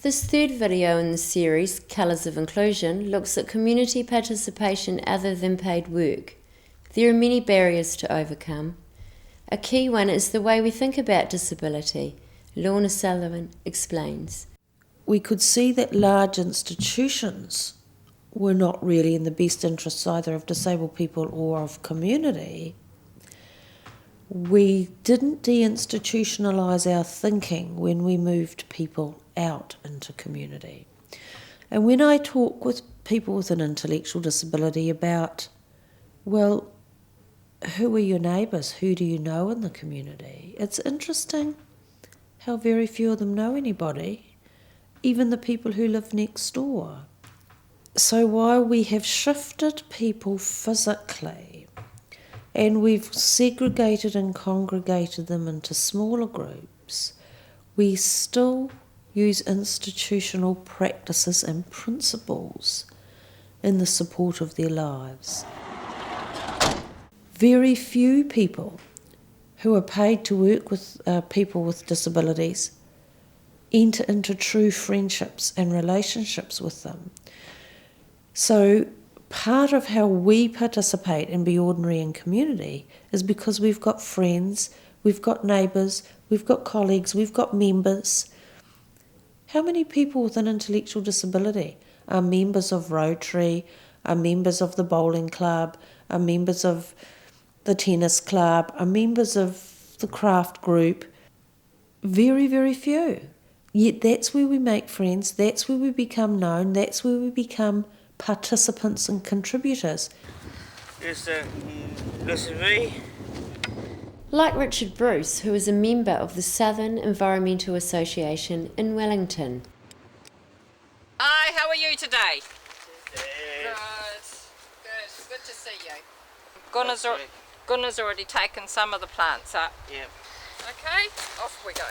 This third video in the series, Colours of Inclusion, looks at community participation other than paid work. There are many barriers to overcome. A key one is the way we think about disability. Lorna Sullivan explains. We could see that large institutions were not really in the best interests either of disabled people or of community. We didn't deinstitutionalise our thinking when we moved people out into community. And when I talk with people with an intellectual disability about, well, who are your neighbours? Who do you know in the community? It's interesting how very few of them know anybody, even the people who live next door. So while we have shifted people physically and we've segregated and congregated them into smaller groups, we still use institutional practices and principles in the support of their lives. Very few people who are paid to work with people with disabilities enter into true friendships and relationships with them. So part of how we participate and be ordinary in community is because we've got friends, we've got neighbours, we've got colleagues, we've got members. How many people with an intellectual disability are members of Rotary, are members of the bowling club, are members of the tennis club, are members of the craft group? Very, very few. Yet that's where we make friends, that's where we become known, that's where we become participants and contributors. This is me. Like Richard Bruce, who is a member of the Southern Environmental Association in Wellington. Hi, how are you today? Yes. Good to see you. Gunnar's already taken some of the plants up. Yeah. Okay, off we go.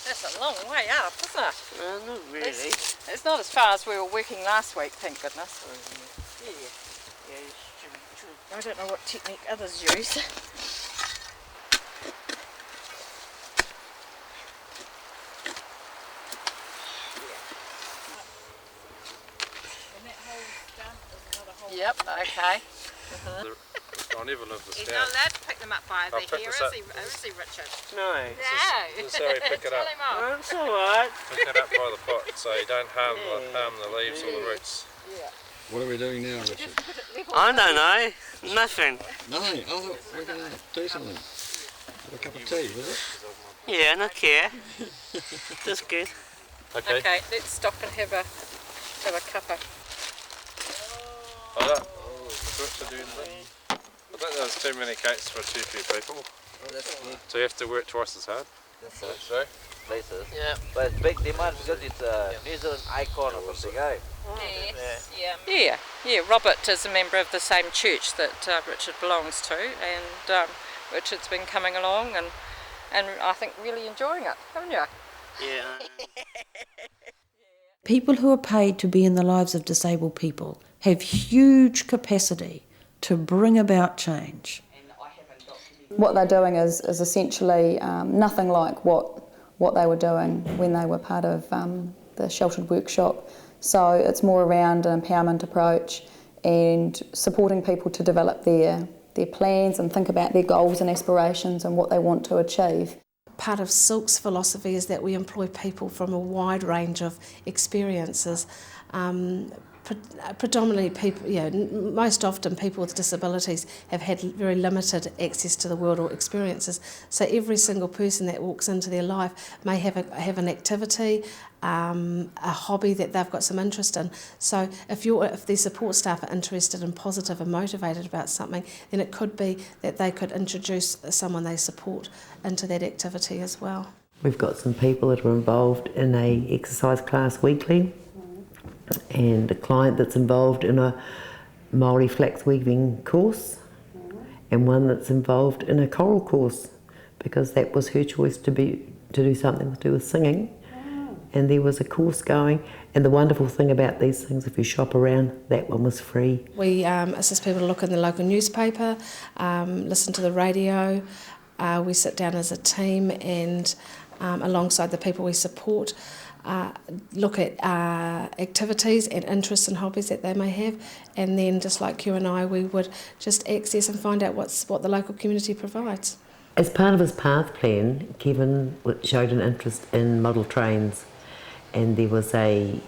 That's a long way up, isn't it? No, not really. It's not as far as we were working last week, thank goodness. Yeah, it's true. I don't know what technique others use. Yep, okay. I never lived this He's down. not allowed to pick them up by I'll the pick hair, this is up. he, Richard? No. No. So we pick it up. Tell him off. That's alright. Pick it up by the pot so you don't harm the leaves or the roots. Yeah. What are we doing now, Richard? Just put it level. I don't know. Nothing. Nothing. I thought we were going to do something. Have a cup of tea, was it? Yeah, not care. That's good. Okay, let's stop and have a cuppa. I think there's too many cakes for too few people. So you have to work twice as hard. Places. Yeah. But it's big demand because it's a New Zealand icon or something, eh? Yes. Yeah. Robert is a member of the same church that Richard belongs to, and Richard's been coming along and I think really enjoying it, haven't you? Yeah. People who are paid to be in the lives of disabled people have huge capacity to bring about change. What they're doing is essentially nothing like what they were doing when they were part of the sheltered workshop. So it's more around an empowerment approach and supporting people to develop their plans and think about their goals and aspirations and what they want to achieve. Part of Silk's philosophy is that we employ people from a wide range of experiences. Predominantly people, most often people with disabilities have had very limited access to the world or experiences. So every single person that walks into their life may have an activity, a hobby that they've got some interest in. So if their support staff are interested and positive and motivated about something, then it could be that they could introduce someone they support into that activity as well. We've got some people that are involved in a exercise class weekly, and a client that's involved in a Māori flax weaving course, and one that's involved in a choral course because that was her choice to do something to do with singing, and there was a course going. And the wonderful thing about these things, if you shop around, that one was free. We assist people to look in the local newspaper, listen to the radio. We sit down as a team and alongside the people we support, look at activities and interests and hobbies that they may have, and then just like you and I, we would just access and find out what the local community provides. As part of his path plan, Kevin showed an interest in model trains, and there was a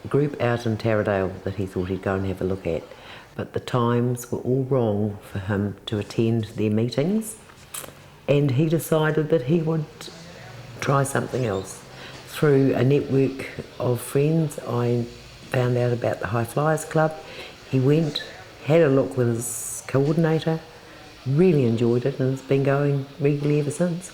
group out in Aotearoa that he thought he'd go and have a look at, but the times were all wrong for him to attend their meetings, and he decided that he would try something else. Through a network of friends, I found out about the High Flyers Club. He went, had a look with his coordinator, really enjoyed it, and has been going regularly ever since.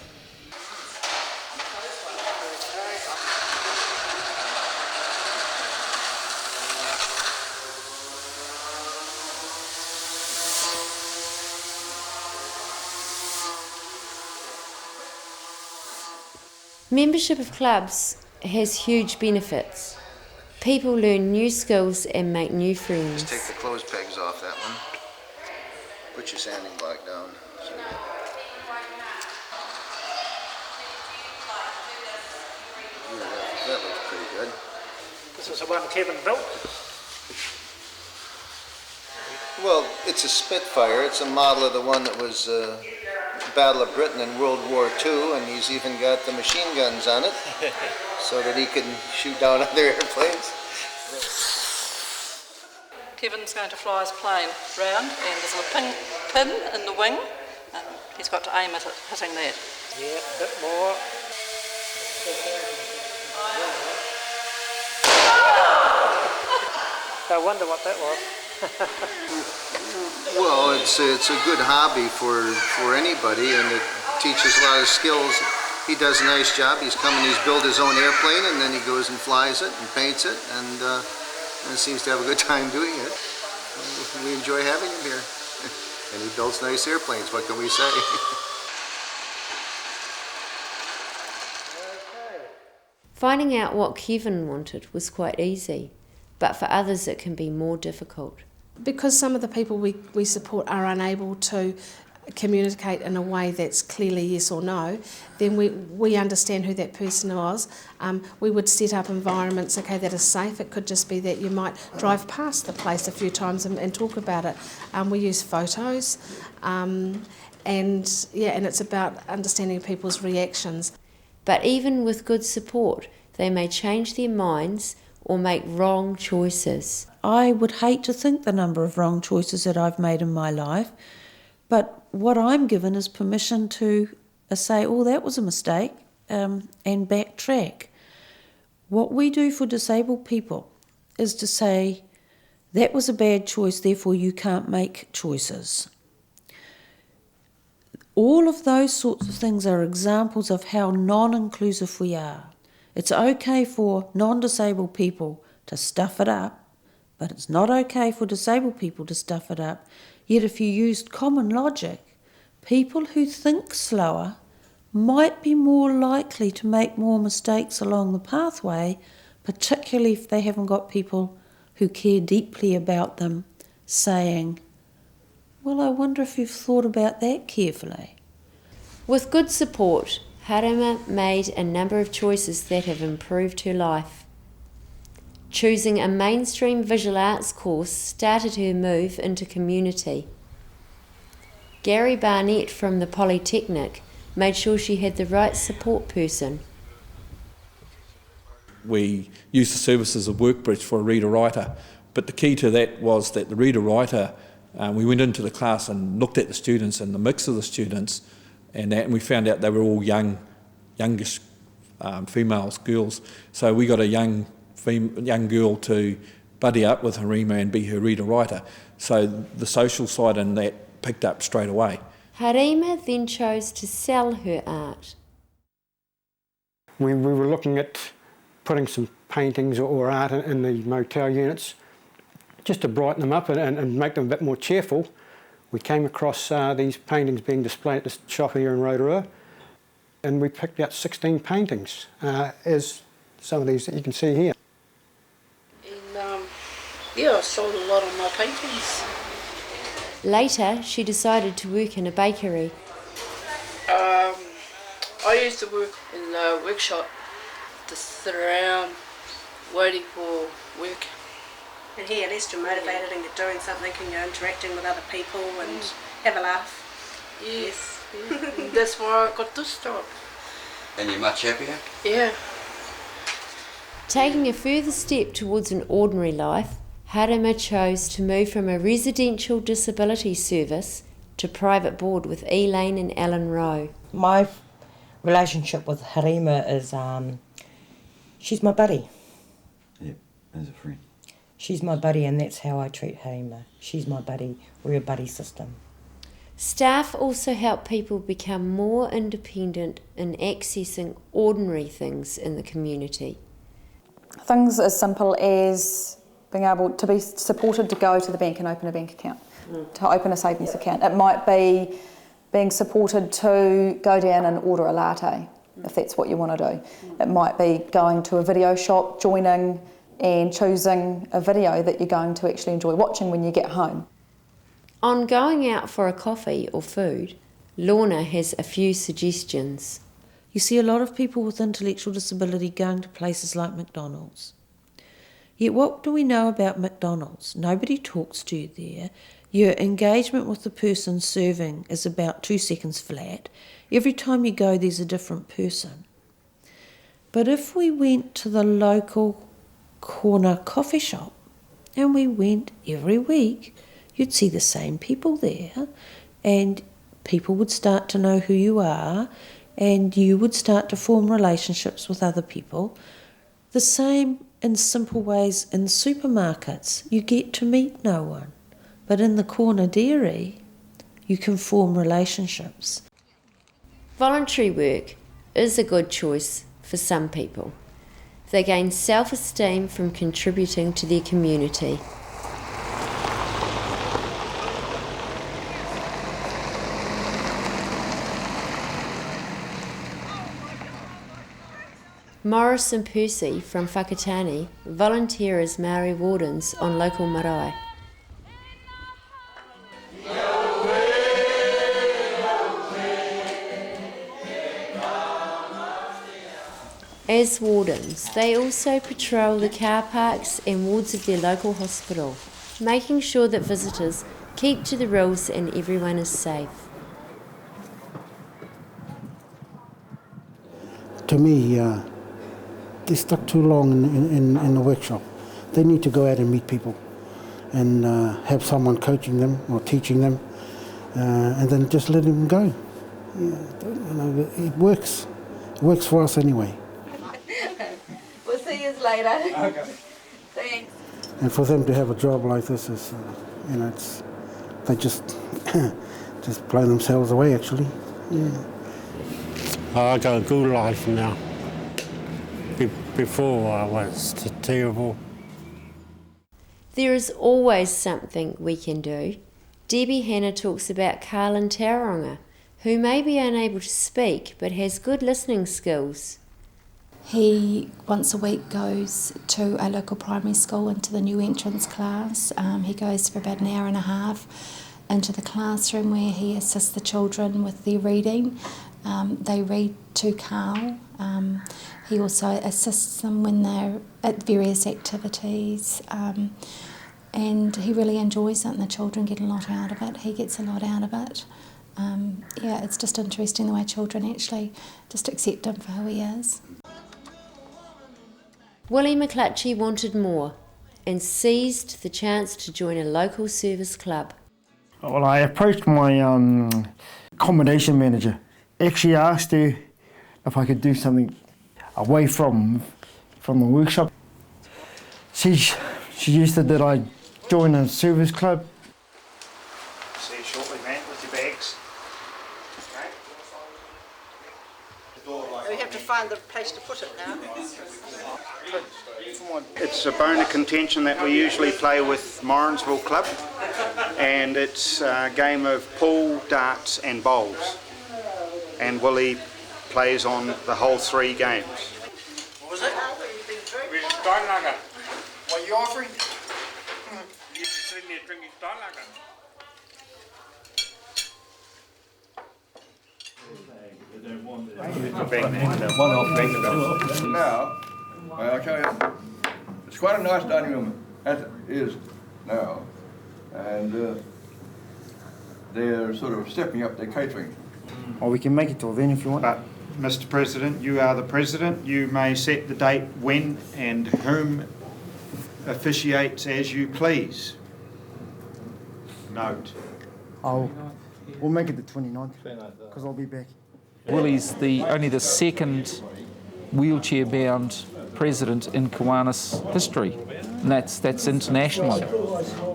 Membership of clubs has huge benefits. People learn new skills and make new friends. Just take the clothes pegs off that one. Put your sanding block down. Yeah, that looks pretty good. This is the one Kevin built. Well, it's a Spitfire. It's a model of the one that was Battle of Britain in World War II, and he's even got the machine guns on it so that he can shoot down other airplanes. Kevin's going to fly his plane round, and there's a pin in the wing, and he's got to aim at it, hitting that. Yeah, a bit more. I wonder what that was. Well, it's a good hobby for anybody, and it teaches a lot of skills. He does a nice job. He's built his own airplane, and then he goes and flies it and paints it, and seems to have a good time doing it. We enjoy having him here. And he builds nice airplanes, what can we say? Finding out what Kevin wanted was quite easy, but for others it can be more difficult. Because some of the people we support are unable to communicate in a way that's clearly yes or no, then we understand who that person was. We would set up environments, that are safe. It could just be that you might drive past the place a few times and talk about it. We use photos, and it's about understanding people's reactions. But even with good support, they may change their minds or make wrong choices. I would hate to think the number of wrong choices that I've made in my life, but what I'm given is permission to say, oh, that was a mistake, and backtrack. What we do for disabled people is to say, that was a bad choice, therefore you can't make choices. All of those sorts of things are examples of how non-inclusive we are. It's okay for non-disabled people to stuff it up, but it's not okay for disabled people to stuff it up. Yet if you used common logic, people who think slower might be more likely to make more mistakes along the pathway, particularly if they haven't got people who care deeply about them saying, well, I wonder if you've thought about that carefully. With good support, Harema made a number of choices that have improved her life. Choosing a mainstream visual arts course started her move into community. Gary Barnett from the Polytechnic made sure she had the right support person. We used the services of Workbridge for a reader-writer, but the key to that was that the reader-writer, we went into the class and looked at the students and the mix of the students, and we found out they were all youngish females, girls. So we got a young girl to buddy up with Harema and be her reader-writer. So the social side in that picked up straight away. Harema then chose to sell her art. We were looking at putting some paintings or art in the motel units just to brighten them up and make them a bit more cheerful. We came across these paintings being displayed at the shop here in Rotorua, and we picked out 16 paintings as some of these that you can see here. And yeah, I sold a lot of my paintings. Later, she decided to work in a bakery. I used to work in the workshop, just sit around waiting for work. And here, at least you're motivated and you're doing something and you're interacting with other people and have a laugh. Yes. And that's why I got this job. And you're much happier? Yeah. Taking a further step towards an ordinary life, Harema chose to move from a residential disability service to private board with Elaine and Alan Rowe. My relationship with Harema is, she's my buddy. Yep, as a friend. She's my buddy, and that's how I treat Harema. She's my buddy. We're a buddy system. Staff also help people become more independent in accessing ordinary things in the community. Things as simple as being able to be supported to go to the bank and open a bank account, to open a savings account. It might be being supported to go down and order a latte, if that's what you want to do. It might be going to a video shop, joining and choosing a video that you're going to actually enjoy watching when you get home. On going out for a coffee or food, Lorna has a few suggestions. You see a lot of people with intellectual disability going to places like McDonald's. Yet what do we know about McDonald's? Nobody talks to you there. Your engagement with the person serving is about 2 seconds flat. Every time you go, there's a different person. But if we went to the local corner coffee shop, and we went every week, you'd see the same people there, and people would start to know who you are, and you would start to form relationships with other people. The same in simple ways in supermarkets. You get to meet no one. But in the corner dairy, you can form relationships. Voluntary work is a good choice for some people. They gain self-esteem from contributing to their community. Morris and Percy from Whakatane volunteer as Maori wardens on local marae. As wardens, they also patrol the car parks and wards of their local hospital, making sure that visitors keep to the rules and everyone is safe. To me, they stuck too long in the workshop. They need to go out and meet people and have someone coaching them or teaching them, and then just let them go. It works. It works for us anyway. We'll see you later. Okay. Thanks. And for them to have a job like this is, it's they just blow themselves away actually. Yeah. I got a good life now. Before I was terrible. There is always something we can do. Debbie Hanna talks about Carl in Tauranga, who may be unable to speak but has good listening skills. He once a week goes to a local primary school into the new entrance class. He goes for about an hour and a half into the classroom where he assists the children with their reading. They read to Carl. He also assists them when they're at various activities, and he really enjoys it, and the children get a lot out of it. He gets a lot out of it. It's just interesting the way children actually just accept him for who he is. Willie McClutchie wanted more and seized the chance to join a local service club. Well, I approached my accommodation manager. Actually asked her if I could do something away from the workshop. She suggested that I join a service club. See you shortly, man, with your bags. We have to find the place to put it now. It's a bone of contention that we usually play with Morrinsville Club, and it's a game of pool, darts and bowls. And Willie plays on the whole 3 games. What was it? you offering? You're sitting there drinking Tailaga. Now, I tell you, it's quite a nice dining room as it is now, and they're sort of stepping up their catering. Or we can make it till then if you want. But, Mr. President, you are the President. You may set the date when and whom officiates as you please. Note. We'll make it the 29th, because I'll be back. Willie's only the second wheelchair-bound president in Kiwanis history, and that's internationally.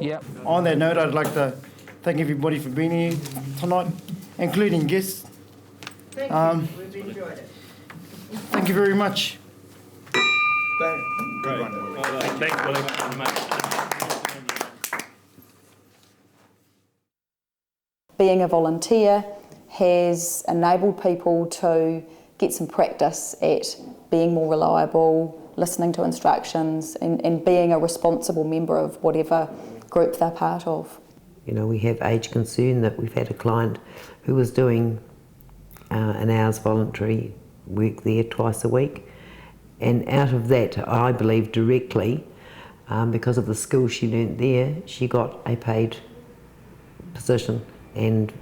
Yeah. On that note, I'd like to thank everybody for being here tonight, including guests. Thank you. We've enjoyed it. Thank you very much. Good one. Well, thanks, Willie, very much. Being a volunteer has enabled people to get some practice at being more reliable, listening to instructions, and being a responsible member of whatever group they're part of. You know, we have age concern that we've had a client who was doing an hour's voluntary work there twice a week, and out of that, I believe directly, because of the skills she learnt there, she got a paid position and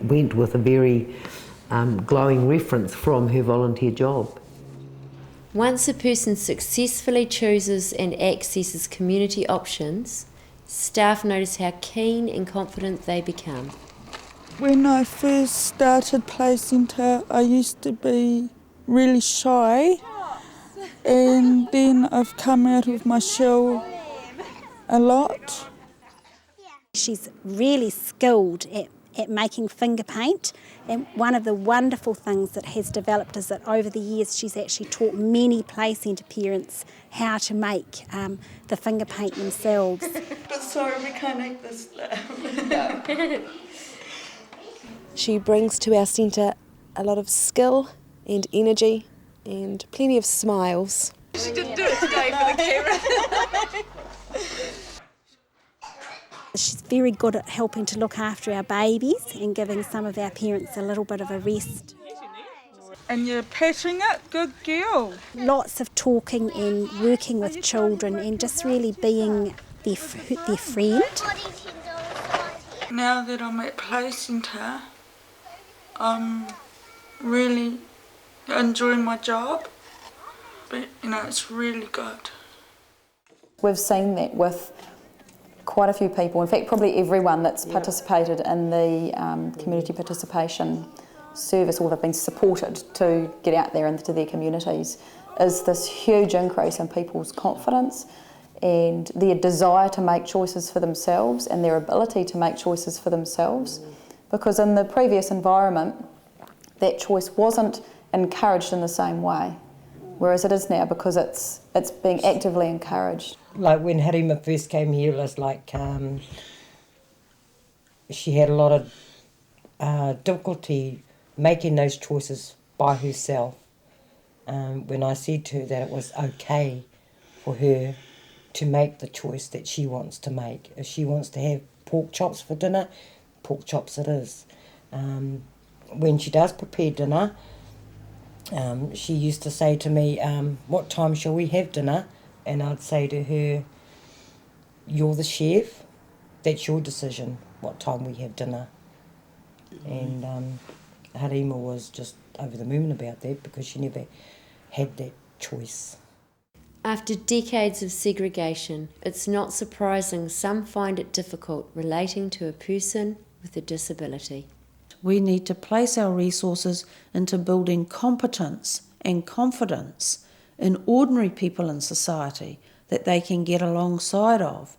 went with a very glowing reference from her volunteer job. Once a person successfully chooses and accesses community options, staff notice how keen and confident they become. When I first started Play Centre, I used to be really shy, and then I've come out of my shell a lot. She's really skilled at making finger paint, and one of the wonderful things that has developed is that over the years she's actually taught many Play Centre parents how to make the finger paint themselves. But sorry, we can't eat this now. She brings to our centre a lot of skill and energy and plenty of smiles. She didn't do it today for the camera. She's very good at helping to look after our babies and giving some of our parents a little bit of a rest. And you're patting it, good girl. Lots of talking and working with children and just really being their friend. Now that I'm at Play Centre, I'm really enjoying my job, but it's really good. We've seen that with quite a few people, in fact probably everyone that's participated in the community participation service, or they've been supported to get out there into their communities, is this huge increase in people's confidence and their desire to make choices for themselves and their ability to make choices for themselves. Because in the previous environment, that choice wasn't encouraged in the same way, whereas it is now, because it's being actively encouraged. Like when Harima first came here, it was like she had a lot of difficulty making those choices by herself. When I said to her that it was okay for her to make the choice that she wants to make. If she wants to have pork chops for dinner, pork chops it is. When she does prepare dinner, she used to say to me, what time shall we have dinner? And I'd say to her, you're the chef, that's your decision, what time we have dinner. And Harima was just over the moon about that, because she never had that choice. After decades of segregation, it's not surprising some find it difficult relating to a person with a disability. We need to place our resources into building competence and confidence in ordinary people in society, that they can get alongside of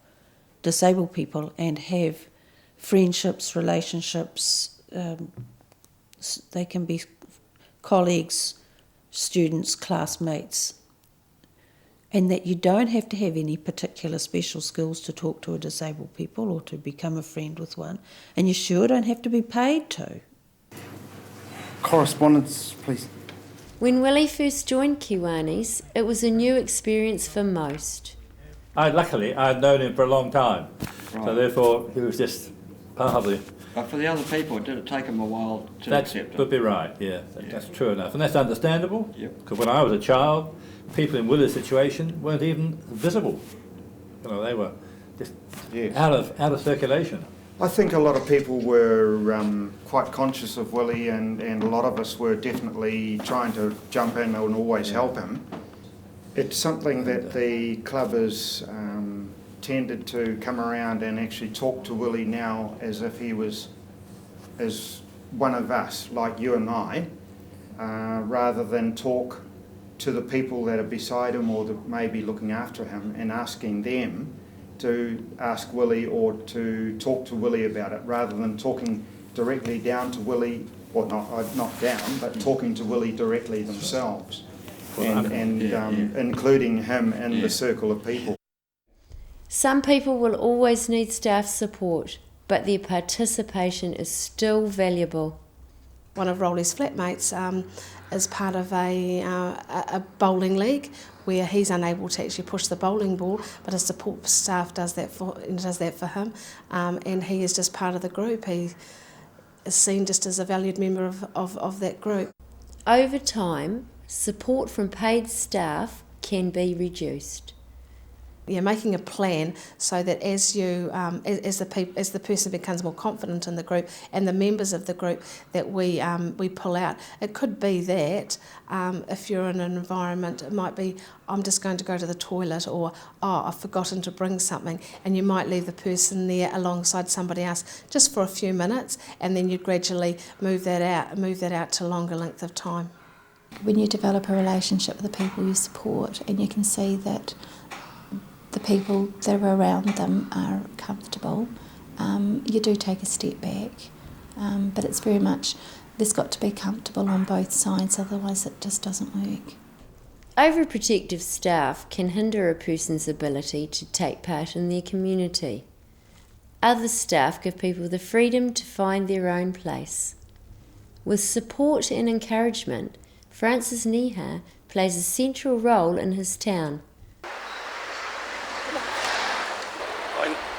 disabled people and have friendships, relationships. They can be colleagues, students, classmates, and that you don't have to have any particular special skills to talk to a disabled people or to become a friend with one, and you sure don't have to be paid to. Correspondence, please. When Willie first joined Kiwanis, it was a new experience for most. Luckily, I'd known him for a long time, so therefore he was just part of the... But for the other people, did it take them a while to accept it? That would be right, yeah. That's true enough. And that's understandable, because when I was a child, people in Willie's situation weren't even visible. You know, they were just out of circulation. I think a lot of people were quite conscious of Willie, and a lot of us were definitely trying to jump in and always help him. It's something that the club has tended to come around and actually talk to Willie now as if he was as one of us, like you and I, rather than talk to the people that are beside him or that may be looking after him and asking them to ask Willie or to talk to Willie about it, rather than talking directly down to Willie, or not down, but talking to Willie directly themselves, and including him in the circle of people. Some people will always need staff support, but their participation is still valuable. One of Rolly's flatmates is part of a bowling league where he's unable to actually push the bowling ball, but his support staff does that for him, and he is just part of the group. He is seen just as a valued member of that group. Over time, support from paid staff can be reduced. Yeah, making a plan so that as the person becomes more confident in the group and the members of the group that we pull out. It could be that if you're in an environment, it might be I'm just going to go to the toilet, or I've forgotten to bring something, and you might leave the person there alongside somebody else just for a few minutes, and then you gradually move that out to a longer length of time. When you develop a relationship with the people you support, and you can see that the people that are around them are comfortable, you do take a step back. But it's very much, there's got to be comfortable on both sides, otherwise it just doesn't work. Overprotective staff can hinder a person's ability to take part in their community. Other staff give people the freedom to find their own place. With support and encouragement, Francis Niha plays a central role in his town.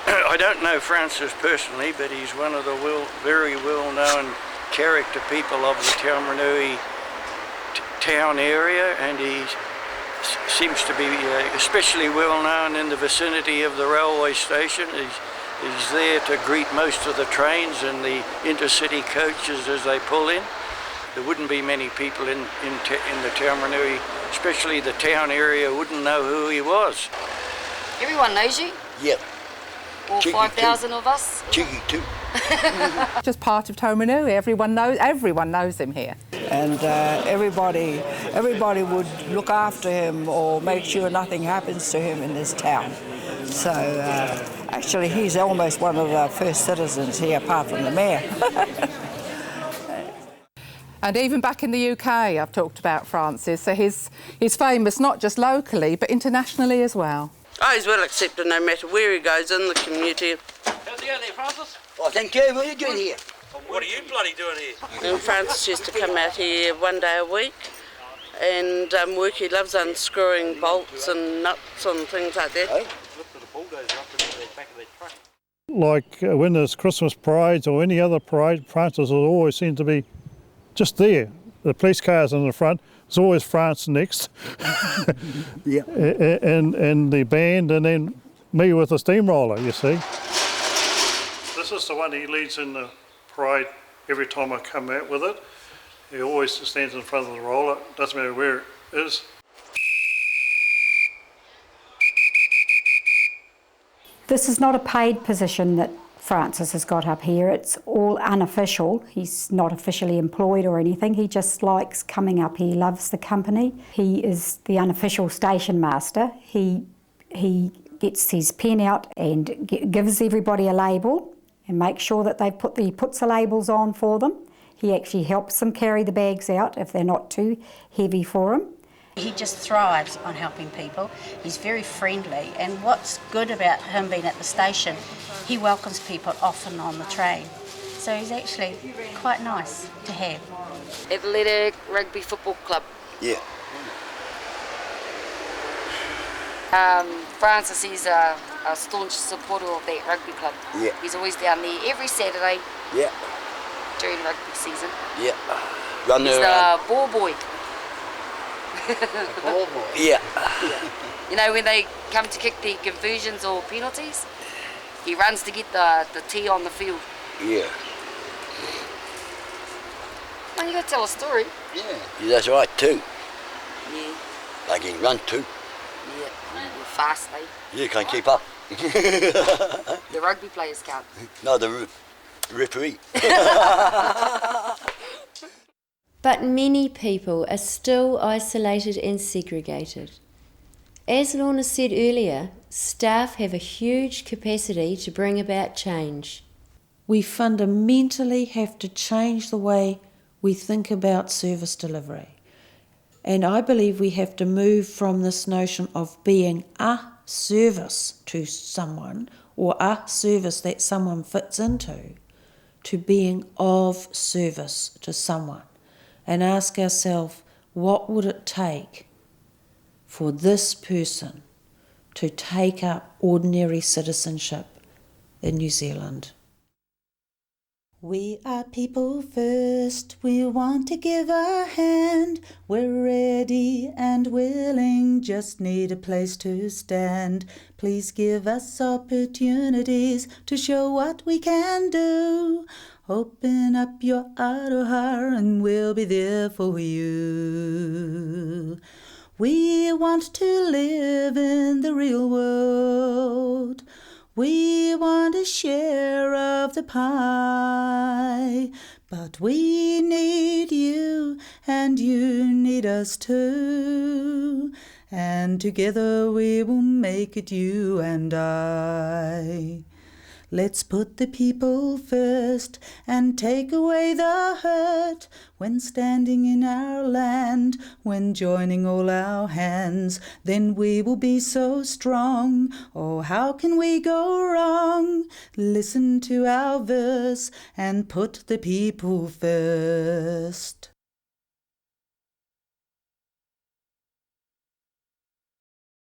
I don't know Francis personally, but he's one of the very well-known character people of the Taoranui town area, and he seems to be especially well-known in the vicinity of the railway station. He's there to greet most of the trains and the intercity coaches as they pull in. There wouldn't be many people in the Taoranui, especially the town area, wouldn't know who he was. Everyone knows you? Yep. All 5,000 of us? Cheeky too. Just part of Taoranui. Everyone knows him here. And everybody would look after him or make sure nothing happens to him in this town. So actually he's almost one of the first citizens here, apart from the mayor. And even back in the UK, I've talked about Francis. So he's famous not just locally, but internationally as well. Oh, he's well accepted no matter where he goes in the community. How's he out there, Francis? Oh, thank you. What are you doing here? What are you bloody doing here? And Francis used to come out here one day a week and work. He loves unscrewing bolts and nuts and things like that. Like when there's Christmas parades or any other parade, Francis will always seem to be just there. The police cars in the front, there's always France next. Yeah. And the band, and then me with the steamroller, you see. This is the one he leads in the parade every time I come out with it. He always stands in front of the roller, doesn't matter where it is. This is not a paid position that Francis has got up here. It's all unofficial. He's not officially employed or anything. He just likes coming up. He loves the company. He is the unofficial station master. He gets his pen out and gives everybody a label and makes sure that he puts the labels on for them. He actually helps them carry the bags out if they're not too heavy for him. He just thrives on helping people. He's very friendly, and what's good about him being at the station, he welcomes people off and on the train. So he's actually quite nice to have. Athletic Rugby Football Club. Yeah. Francis is a staunch supporter of that rugby club. Yeah. He's always down there every Saturday Yeah. during rugby season. Yeah. Run He's around. the ball boy. Ball boy. Yeah. You know, when they come to kick the conversions or penalties, he runs to get the tee on the field. Yeah. Man, you gotta tell a story. Yeah. That's right too. Yeah. They can run too. Yeah. You're fast, eh? You can't keep up. The rugby players can't. No, the referee. But many people are still isolated and segregated. As Lorna said earlier, staff have a huge capacity to bring about change. We fundamentally have to change the way we think about service delivery. And I believe we have to move from this notion of being a service to someone or a service that someone fits into to being of service to someone, and ask ourselves, what would it take for this person to take up ordinary citizenship in New Zealand? We are people first, we want to give a hand. We're ready and willing, just need a place to stand. Please give us opportunities to show what we can do. Open up your Aotearoa and we'll be there for you. We want to live in the real world. We want a share of the pie, but we need you and you need us too, and together we will make it, you and I. Let's put the people first and take away the hurt when standing in our land, when joining all our hands, then we will be so strong. Oh, how can we go wrong? Listen to our verse and put the people first.